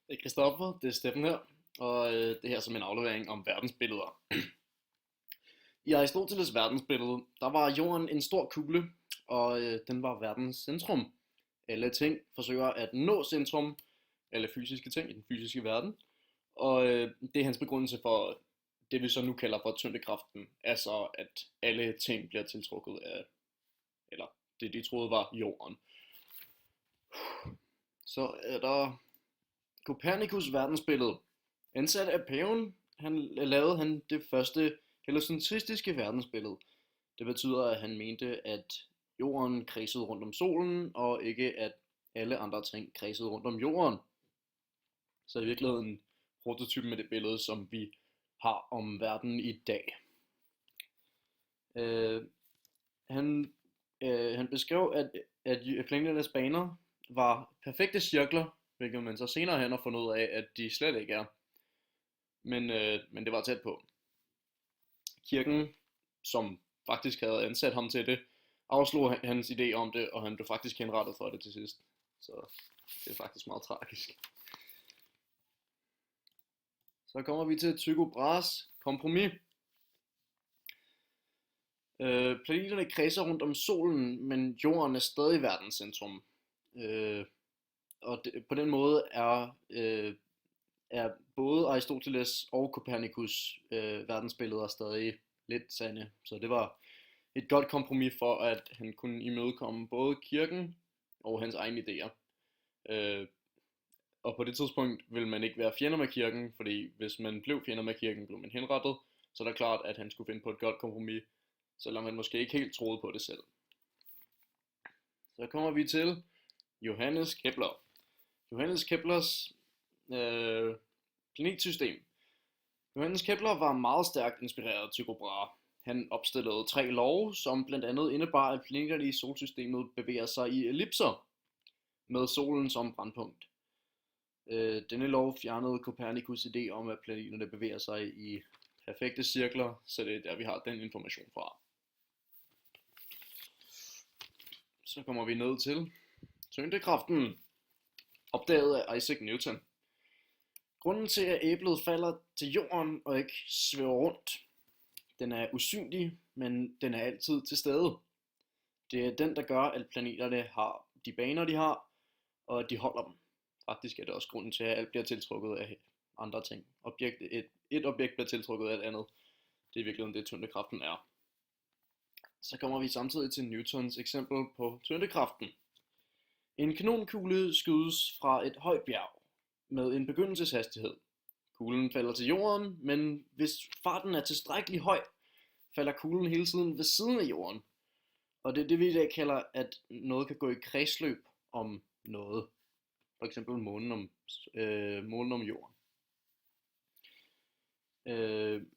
Hej Christoffer, det er Steffen her, og det her er som en aflevering om verdensbilleder. I Aristoteles verdensbillede, der var jorden en stor kugle, og den var verdens centrum. Alle ting forsøger at nå centrum, alle fysiske ting i den fysiske verden, og det er hans begrundelse for det, vi så nu kalder for tyngdekraften, altså at alle ting bliver tiltrukket af, eller det de troede var jorden. Så er der Copernicus verdensbillede. Ansat af paven, lavede han det første heliocentristiske verdensbillede. Det betyder, at han mente, at jorden kredsede rundt om solen, og ikke at alle andre ting kredsede rundt om jorden. Så i virkeligheden prototypen med det billede, som vi har om verden i dag. Øh, han, han beskrev, at planeternes baner var perfekte cirkler, hvilket man så senere hen har fundet ud af, at de slet ikke er. Men det var tæt på. Kirken, som faktisk havde ansat ham til det, afslog hans idé om det, og han blev faktisk henrettet for det til sidst. Så det er faktisk meget tragisk. Så kommer vi til Tycho Brahes kompromis. Planeterne kredser rundt om solen, men jorden er stadig verdens centrum. Og på den måde er både Aristoteles og Copernicus verdensbilleder stadig lidt sande. Så det var et godt kompromis for, at han kunne imødekomme både kirken og hans egne idéer. Og på det tidspunkt ville man ikke være fjender med kirken, fordi hvis man blev fjender med kirken, blev man henrettet. Så det er klart, at han skulle finde på et godt kompromis, selvom man måske ikke helt troede på det selv. Så kommer vi til Johannes Kepler. Johannes Keplers planetsystem. Johannes Kepler var meget stærkt inspireret af Tycho Brahe. Han opstillede 3 love, som blandt andet indebar, at planeterne i solsystemet bevæger sig i ellipser, med solen som brandpunkt. Denne lov fjernede Copernicus' idé om, at planeterne bevæger sig i perfekte cirkler, så det er der, vi har den information fra. Så kommer vi ned til tyngdekraften, opdaget af Isaac Newton. Grunden til, at æblet falder til jorden og ikke svæver rundt, den er usynlig, men den er altid til stede. Det er den, der gør, at planeterne har de baner, de har, og at de holder dem. Faktisk er det også grunden til, at alt bliver tiltrukket af andre ting. Et objekt bliver tiltrukket af et andet. Det er i virkeligheden det, tyngdekraften er. Så kommer vi samtidig til Newtons eksempel på tyngdekraften. En kanonkugle skydes fra et højt bjerg med en begyndelseshastighed. Kuglen falder til jorden, men hvis farten er tilstrækkelig høj, falder kuglen hele tiden ved siden af jorden. Og det er det, vi i dag kalder, at noget kan gå i kredsløb om noget. For eksempel månen om jorden.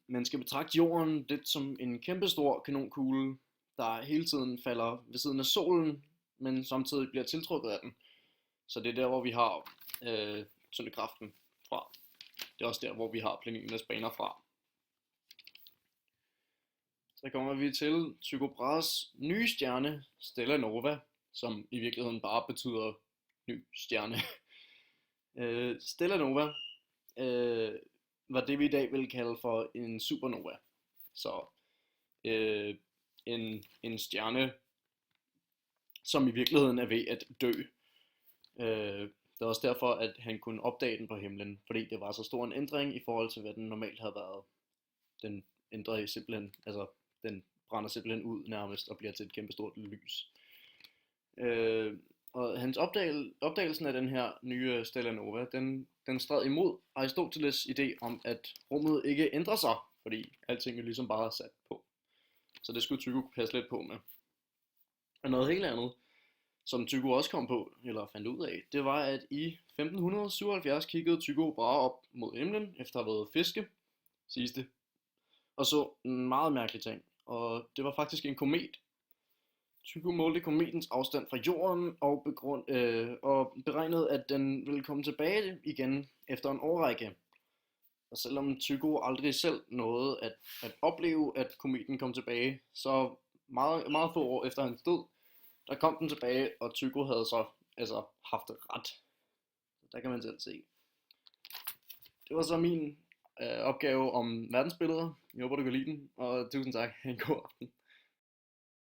Man skal betragte jorden lidt som en kæmpestor kanonkugle, der hele tiden falder ved siden af solen, men samtidig bliver tiltrukket af den. Så det er der, hvor vi har tyngdekraften fra. Det er også der, hvor vi har planeternes baner fra. Så kommer vi til Tycho Brahes nye stjerne, Stella Nova, som i virkeligheden bare betyder ny stjerne. Stella Nova var det, vi i dag vil kalde for en supernova. Så en stjerne, som i virkeligheden er ved at dø. Det er også derfor, at han kunne opdage den på himlen, fordi det var så stor en ændring i forhold til, hvad den normalt havde været. Den ændrer simpelthen, altså den brænder simpelthen ud nærmest og bliver til et kæmpestort lys. Og hans opdagelsen af den her nye Stella Nova, den stred imod Aristoteles idé om, at rummet ikke ændrer sig, fordi alting er ligesom bare sat på. Så det skulle Tycho passe lidt på med. Og noget helt andet, som Tycho også kom på, eller fandt ud af, det var, at i 1577 kiggede Tycho Brahe op mod himlen, efter at have været fiske, siges det, og så en meget mærkelig ting, og det var faktisk en komet. Tycho målte kometens afstand fra jorden og beregnede, at den ville komme tilbage igen efter en årrække. Og selvom Tycho aldrig selv nåede at opleve, at kometen kom tilbage, så meget få år efter hans død, der kom den tilbage, og Tycho havde så haft ret. Der kan man selv se. Det var så min opgave om verdensbilleder. Jeg håber, du kan lide den, og tusind tak. Ha' en god aften.